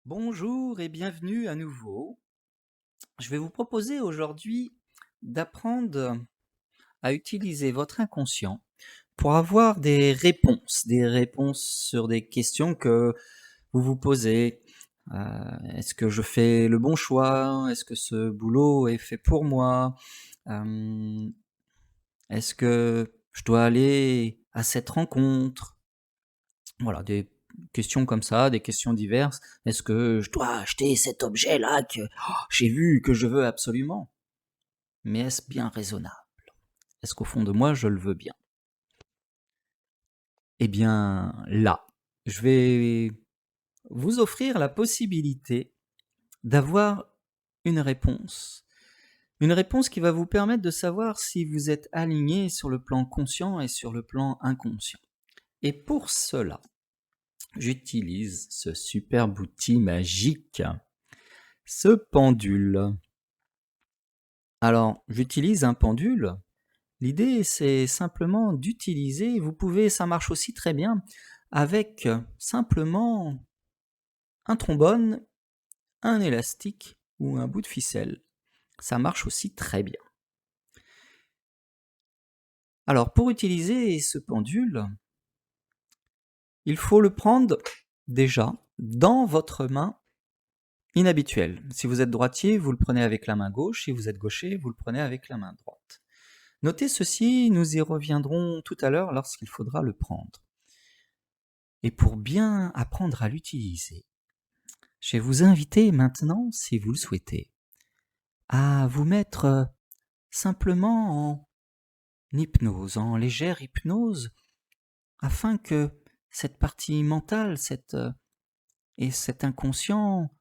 Bonjour et bienvenue à nouveau. Je vais vous proposer aujourd'hui d'apprendre à utiliser votre inconscient pour avoir des réponses sur des questions que vous vous posez. Est-ce que je fais le bon choix? Est-ce que ce boulot est fait pour moi? Euh, Est-ce que je dois aller à cette rencontre? Voilà, des questions comme ça, des questions diverses. Est-ce que je dois acheter cet objet-là que j'ai vu, que je veux absolument? Mais est-ce bien raisonnable? Est-ce qu'au fond de moi, je le veux bien? Eh bien, là, je vais vous offrir la possibilité d'avoir une réponse. Une réponse qui va vous permettre de savoir si vous êtes aligné sur le plan conscient et sur le plan inconscient. Et pour cela, j'utilise ce superbe outil magique, ce pendule. Alors, j'utilise un pendule. L'idée, c'est simplement d'utiliser, ça marche aussi très bien avec simplement un trombone, un élastique ou un bout de ficelle. Ça marche aussi très bien. Alors, pour utiliser ce pendule, il faut le prendre déjà dans votre main inhabituelle. Si vous êtes droitier, vous le prenez avec la main gauche. Si vous êtes gaucher, vous le prenez avec la main droite. Notez ceci, nous y reviendrons tout à l'heure lorsqu'il faudra le prendre. Et pour bien apprendre à l'utiliser, je vais vous inviter maintenant, si vous le souhaitez, à vous mettre simplement en hypnose, en légère hypnose, afin que cette partie mentale et cet inconscient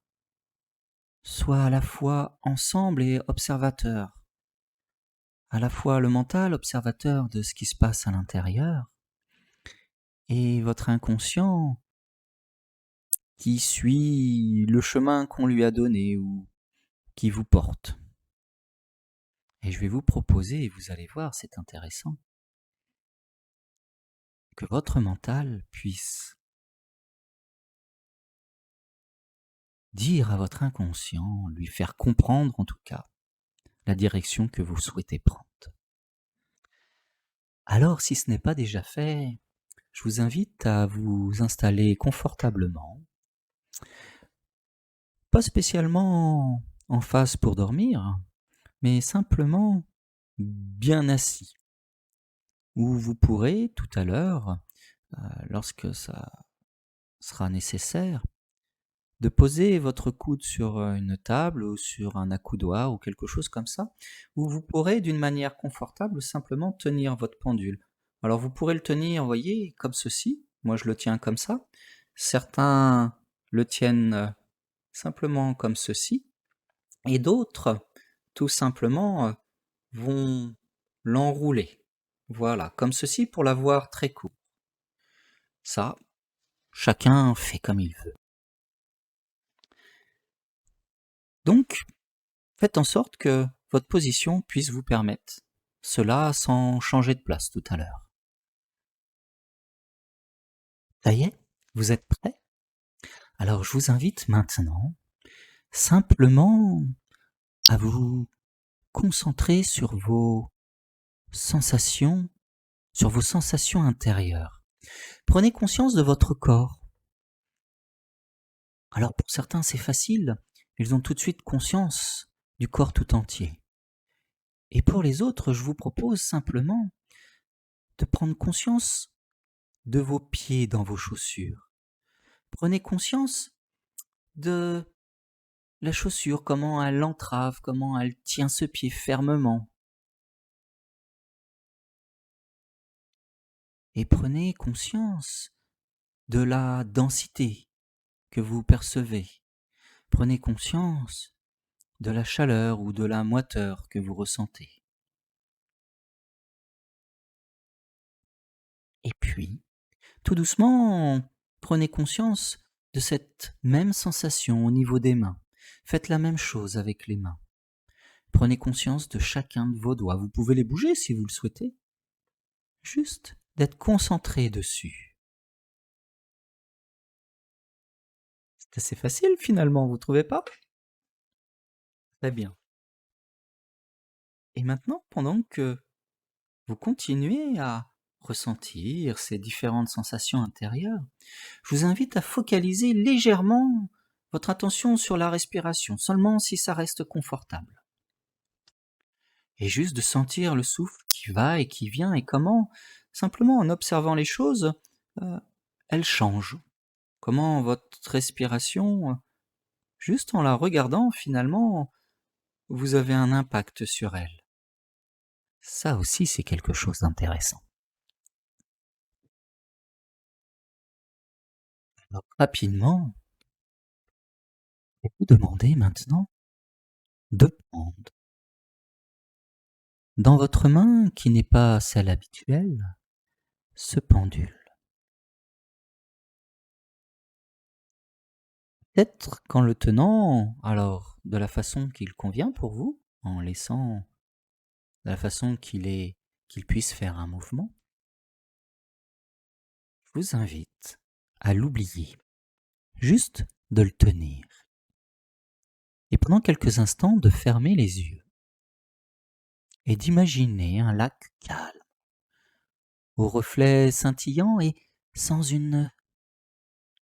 soient à la fois ensemble et observateurs. À la fois le mental, observateur de ce qui se passe à l'intérieur, et votre inconscient qui suit le chemin qu'on lui a donné ou qui vous porte. Et je vais vous proposer, et vous allez voir, c'est intéressant, que votre mental puisse dire à votre inconscient, lui faire comprendre en tout cas, la direction que vous souhaitez prendre. Alors, si ce n'est pas déjà fait, je vous invite à vous installer confortablement, pas spécialement en face pour dormir, mais simplement bien assis, où vous pourrez tout à l'heure, lorsque ça sera nécessaire, de poser votre coude sur une table ou sur un accoudoir ou quelque chose comme ça, où vous pourrez d'une manière confortable simplement tenir votre pendule. Alors vous pourrez le tenir, vous voyez, comme ceci. Moi je le tiens comme ça. Certains le tiennent simplement comme ceci. Et d'autres, tout simplement, vont l'enrouler. Voilà, comme ceci pour l'avoir très court. Ça, chacun fait comme il veut. Donc, faites en sorte que votre position puisse vous permettre cela sans changer de place tout à l'heure. Ça y est, vous êtes prêts? Alors je vous invite maintenant simplement à vous concentrer sensations, sur vos sensations intérieures. Prenez conscience de votre corps. Alors pour certains c'est facile, ils ont tout de suite conscience du corps tout entier. Et pour les autres, je vous propose simplement de prendre conscience de vos pieds dans vos chaussures. Prenez conscience de la chaussure, comment elle entrave, comment elle tient ce pied fermement. Et prenez conscience de la densité que vous percevez. Prenez conscience de la chaleur ou de la moiteur que vous ressentez. Et puis, tout doucement, prenez conscience de cette même sensation au niveau des mains. Faites la même chose avec les mains. Prenez conscience de chacun de vos doigts. Vous pouvez les bouger si vous le souhaitez. Juste d'être concentré dessus. C'est assez facile finalement, vous trouvez pas? Très bien. Et maintenant, pendant que vous continuez à ressentir ces différentes sensations intérieures, je vous invite à focaliser légèrement votre attention sur la respiration, seulement si ça reste confortable. Et juste de sentir le souffle qui va et qui vient et comment, simplement en observant les choses, elles changent. Comment votre respiration, juste en la regardant finalement, vous avez un impact sur elle. Ça aussi, c'est quelque chose d'intéressant. Alors, rapidement, je vais vous demander maintenant de prendre dans votre main, qui n'est pas celle habituelle, ce pendule. Peut-être qu'en le tenant, alors de la façon qu'il convient pour vous, en laissant de la façon qu'il puisse faire un mouvement, je vous invite à l'oublier, juste de le tenir. Et pendant quelques instants, de fermer les yeux et d'imaginer un lac calme, aux reflets scintillants et sans une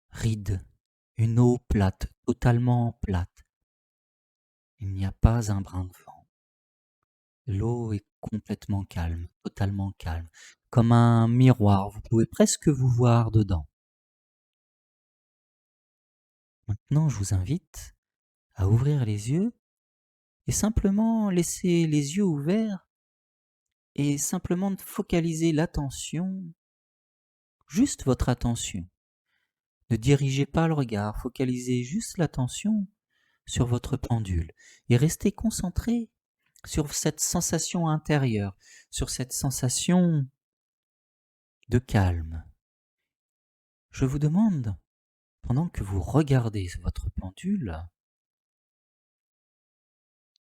ride, une eau plate, totalement plate. Il n'y a pas un brin de vent. L'eau est complètement calme, totalement calme, comme un miroir, vous pouvez presque vous voir dedans. Maintenant, je vous invite à ouvrir les yeux et simplement laisser les yeux ouverts et simplement focaliser l'attention, juste votre attention. Ne dirigez pas le regard, focalisez juste l'attention sur votre pendule et restez concentré sur cette sensation intérieure, sur cette sensation de calme. Je vous demande, pendant que vous regardez votre pendule,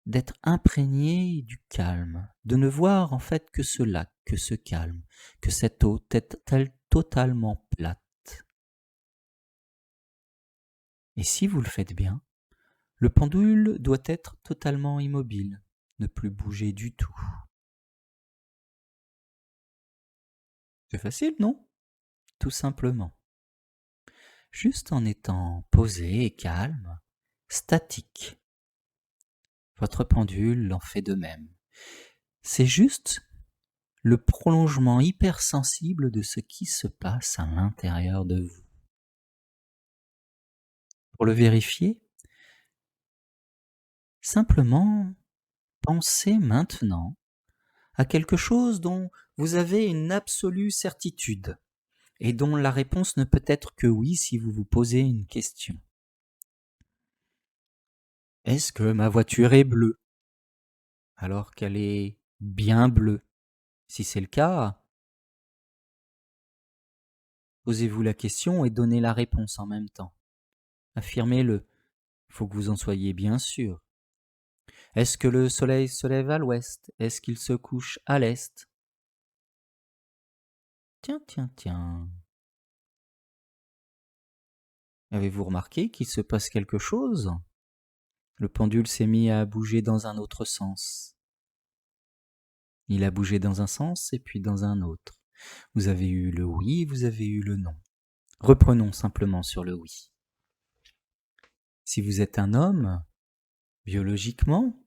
d'être imprégné du calme, de ne voir en fait que ce lac, que ce calme, que cette eau est-elle totalement plate. Et si vous le faites bien, le pendule doit être totalement immobile, ne plus bouger du tout. C'est facile, non? Tout simplement. Juste en étant posé et calme, statique. Votre pendule en fait de même. C'est juste le prolongement hypersensible de ce qui se passe à l'intérieur de vous. Pour le vérifier, simplement pensez maintenant à quelque chose dont vous avez une absolue certitude et dont la réponse ne peut être que oui si vous vous posez une question. Est-ce que ma voiture est bleue alors qu'elle est bien bleue? Si c'est le cas, posez-vous la question et donnez la réponse en même temps. Affirmez-le, il faut que vous en soyez bien sûr. Est-ce que le soleil se lève à l'ouest? Est-ce qu'il se couche à l'est? Tiens, tiens, tiens. Avez-vous remarqué qu'il se passe quelque chose? Le pendule s'est mis à bouger dans un autre sens. Il a bougé dans un sens et puis dans un autre. Vous avez eu le oui, vous avez eu le non. Reprenons simplement sur le oui. Si vous êtes un homme, biologiquement,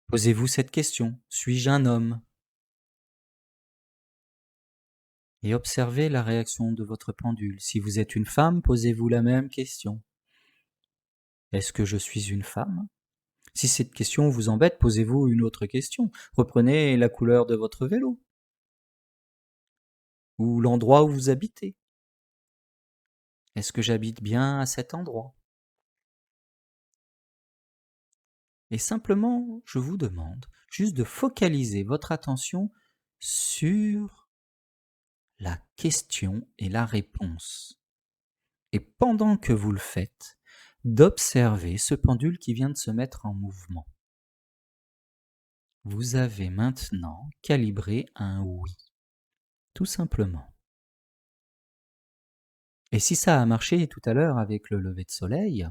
posez-vous cette question. Suis-je un homme? Et observez la réaction de votre pendule. Si vous êtes une femme, posez-vous la même question. Est-ce que je suis une femme? Si cette question vous embête, posez-vous une autre question. Reprenez la couleur de votre vélo ou l'endroit où vous habitez. Est-ce que j'habite bien à cet endroit? Et simplement, je vous demande juste de focaliser votre attention sur la question et la réponse. Et pendant que vous le faites, d'observer ce pendule qui vient de se mettre en mouvement. Vous avez maintenant calibré un oui, tout simplement. Et si ça a marché tout à l'heure avec le lever de soleil,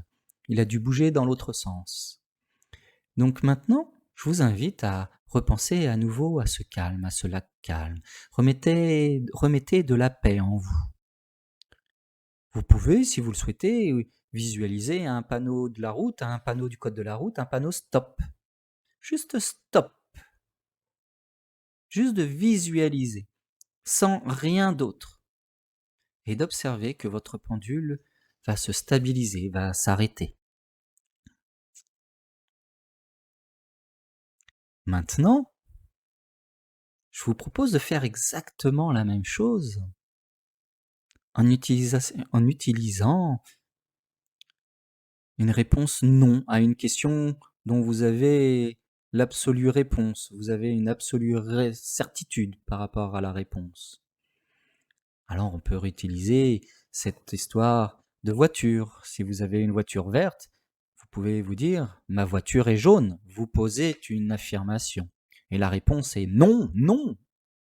il a dû bouger dans l'autre sens. Donc maintenant, je vous invite à repenser à nouveau à ce calme, à ce lac calme. Remettez de la paix en vous. Vous pouvez, si vous le souhaitez, visualiser un panneau de la route, un panneau du code de la route, un panneau stop. Juste stop. Juste de visualiser, sans rien d'autre. Et d'observer que votre pendule va se stabiliser, va s'arrêter. Maintenant, je vous propose de faire exactement la même chose en utilisant une réponse non à une question dont vous avez l'absolue réponse, vous avez une absolue certitude par rapport à la réponse. Alors on peut réutiliser cette histoire de voiture. Si vous avez une voiture verte, vous pouvez vous dire « ma voiture est jaune ». Vous posez une affirmation. Et la réponse est « non, non,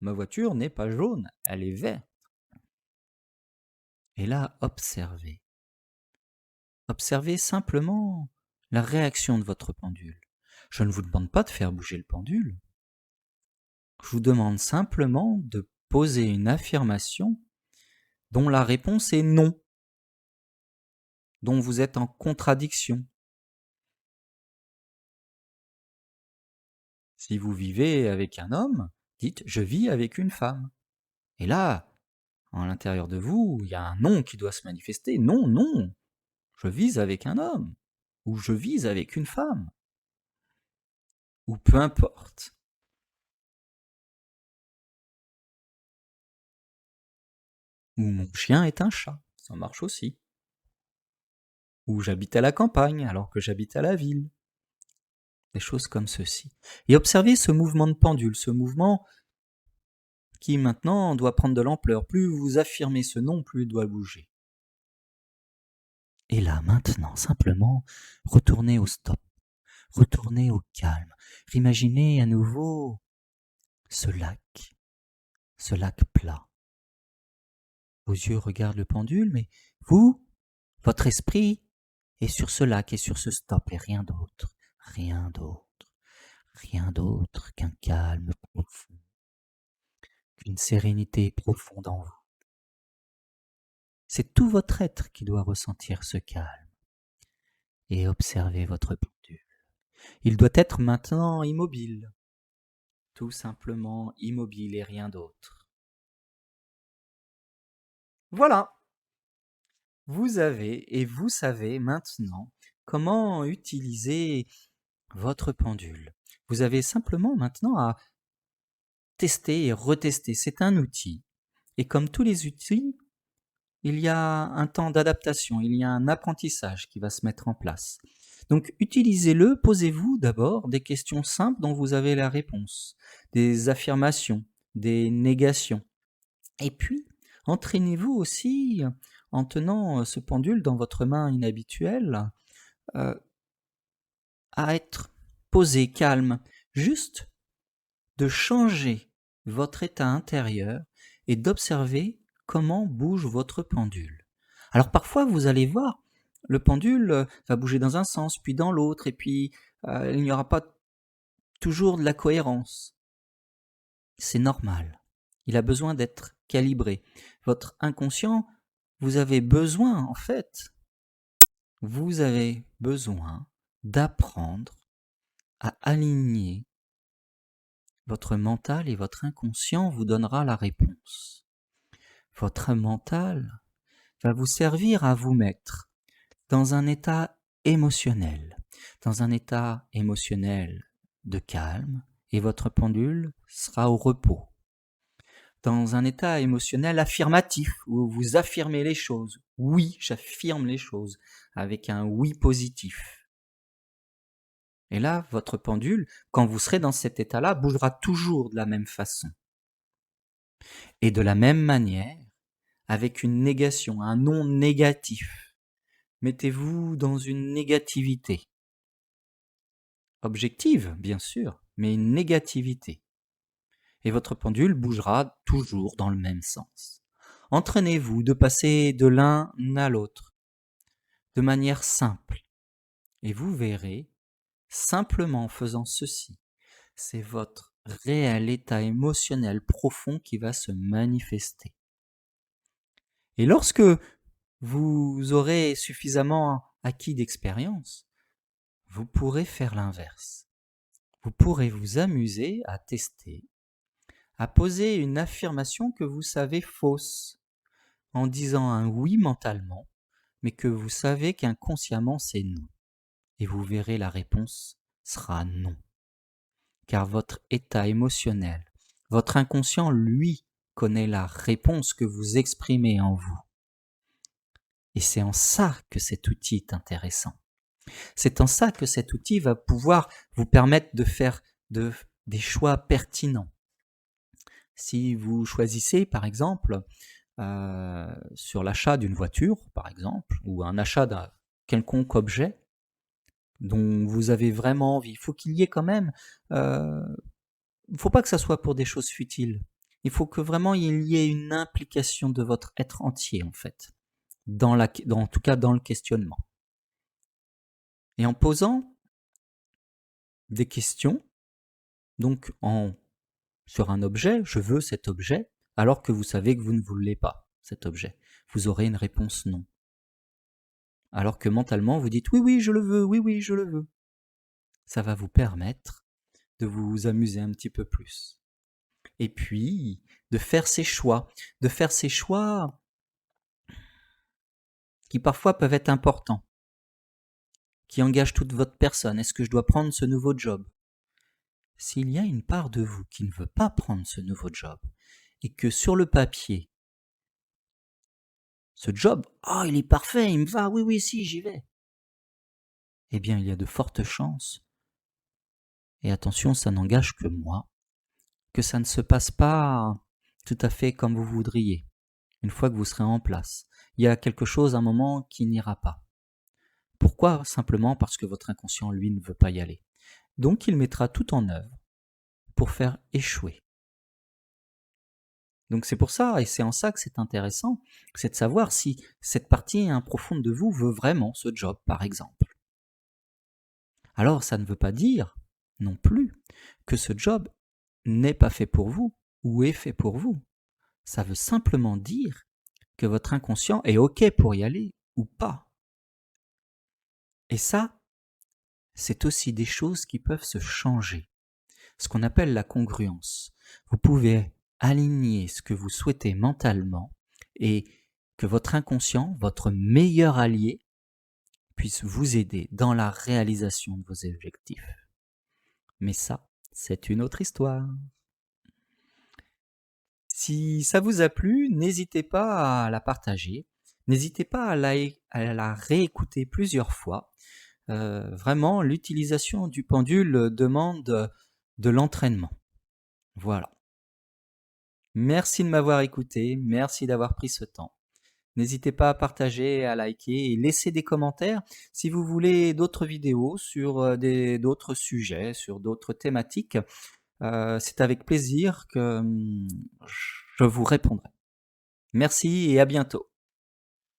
ma voiture n'est pas jaune, elle est verte ». Et là, observez. Observez simplement la réaction de votre pendule. Je ne vous demande pas de faire bouger le pendule. Je vous demande simplement de poser une affirmation dont la réponse est non, dont vous êtes en contradiction. Si vous vivez avec un homme, dites « je vis avec une femme ». Et là, à l'intérieur de vous, il y a un non qui doit se manifester. Non, non, je vis avec un homme, ou je vis avec une femme, ou peu importe. Ou mon chien est un chat, ça marche aussi. Ou j'habite à la campagne alors que j'habite à la ville. Des choses comme ceci. Et observez ce mouvement de pendule, ce mouvement qui maintenant doit prendre de l'ampleur. Plus vous affirmez ce non, plus il doit bouger. Et là, maintenant, simplement, retournez au stop, retournez au calme. Imaginez à nouveau ce lac plat. Vos yeux regardent le pendule, mais vous, votre esprit est sur ce lac et sur ce stop et rien d'autre, rien d'autre. Rien d'autre qu'un calme profond, qu'une sérénité profonde en vous. C'est tout votre être qui doit ressentir ce calme et observer votre pendule. Il doit être maintenant immobile, tout simplement immobile et rien d'autre. Voilà, vous avez et vous savez maintenant comment utiliser votre pendule. Vous avez simplement maintenant à tester et retester. C'est un outil. Et comme tous les outils, il y a un temps d'adaptation, il y a un apprentissage qui va se mettre en place. Donc utilisez-le, posez-vous d'abord des questions simples dont vous avez la réponse, des affirmations, des négations. Et puis, entraînez-vous aussi, en tenant ce pendule dans votre main inhabituelle, à être posé, calme, juste de changer votre état intérieur et d'observer comment bouge votre pendule. Alors parfois, vous allez voir, le pendule va bouger dans un sens, puis dans l'autre, et puis il n'y aura pas toujours de la cohérence. C'est normal. Il a besoin d'être calibré. Votre inconscient, vous avez besoin, en fait, vous avez besoin d'apprendre à aligner votre mental et votre inconscient vous donnera la réponse. Votre mental va vous servir à vous mettre dans un état émotionnel, de calme, et votre pendule sera au repos. Dans un état émotionnel affirmatif, où vous affirmez les choses. Oui, j'affirme les choses, avec un oui positif. Et là, votre pendule, quand vous serez dans cet état-là, bougera toujours de la même façon. Et de la même manière, avec une négation, un non négatif. Mettez-vous dans une négativité. Objective, bien sûr, mais une négativité. Et votre pendule bougera toujours dans le même sens. Entraînez-vous de passer de l'un à l'autre de manière simple. Et vous verrez, simplement en faisant ceci, c'est votre réel état émotionnel profond qui va se manifester. Et lorsque vous aurez suffisamment acquis d'expérience, vous pourrez faire l'inverse. Vous pourrez vous amuser à tester, à poser une affirmation que vous savez fausse, en disant un oui mentalement, mais que vous savez qu'inconsciemment c'est non. Et vous verrez la réponse sera non. Car votre état émotionnel, votre inconscient, lui, connaît la réponse que vous exprimez en vous. Et c'est en ça que cet outil est intéressant. C'est en ça que cet outil va pouvoir vous permettre de faire des choix pertinents. Si vous choisissez, par exemple, sur l'achat d'une voiture, par exemple, ou un achat d'un quelconque objet dont vous avez vraiment envie, il faut qu'il y ait quand même... il ne faut pas que ça soit pour des choses futiles. Il faut que vraiment il y ait une implication de votre être entier, en fait, en tout cas dans le questionnement. Et en posant des questions, donc sur un objet, je veux cet objet, alors que vous savez que vous ne voulez pas cet objet. Vous aurez une réponse non. Alors que mentalement, vous dites oui, oui, je le veux, oui, oui, je le veux. Ça va vous permettre de vous amuser un petit peu plus. Et puis, de faire ces choix qui parfois peuvent être importants, qui engagent toute votre personne. Est-ce que je dois prendre ce nouveau job ? S'il y a une part de vous qui ne veut pas prendre ce nouveau job, et que sur le papier, ce job, il est parfait, il me va, oui, oui, si, j'y vais. Eh bien, il y a de fortes chances, et attention, ça n'engage que moi, que ça ne se passe pas tout à fait comme vous voudriez, une fois que vous serez en place. Il y a quelque chose, un moment, qui n'ira pas. Pourquoi ? Simplement parce que votre inconscient, lui, ne veut pas y aller. Donc, il mettra tout en œuvre pour faire échouer. Donc c'est pour ça, et c'est en ça que c'est intéressant, c'est de savoir si cette partie profonde de vous veut vraiment ce job, par exemple. Alors ça ne veut pas dire non plus que ce job n'est pas fait pour vous ou est fait pour vous. Ça veut simplement dire que votre inconscient est OK pour y aller ou pas. Et ça, c'est aussi des choses qui peuvent se changer. Ce qu'on appelle la congruence. Vous pouvez aligner ce que vous souhaitez mentalement et que votre inconscient, votre meilleur allié, puisse vous aider dans la réalisation de vos objectifs. Mais ça, c'est une autre histoire. Si ça vous a plu, n'hésitez pas à la partager, n'hésitez pas à la réécouter plusieurs fois. Vraiment, l'utilisation du pendule demande de l'entraînement. Voilà. Merci de m'avoir écouté, merci d'avoir pris ce temps. N'hésitez pas à partager, à liker et laisser des commentaires si vous voulez d'autres vidéos sur d'autres sujets, sur d'autres thématiques. C'est avec plaisir que je vous répondrai. Merci et à bientôt.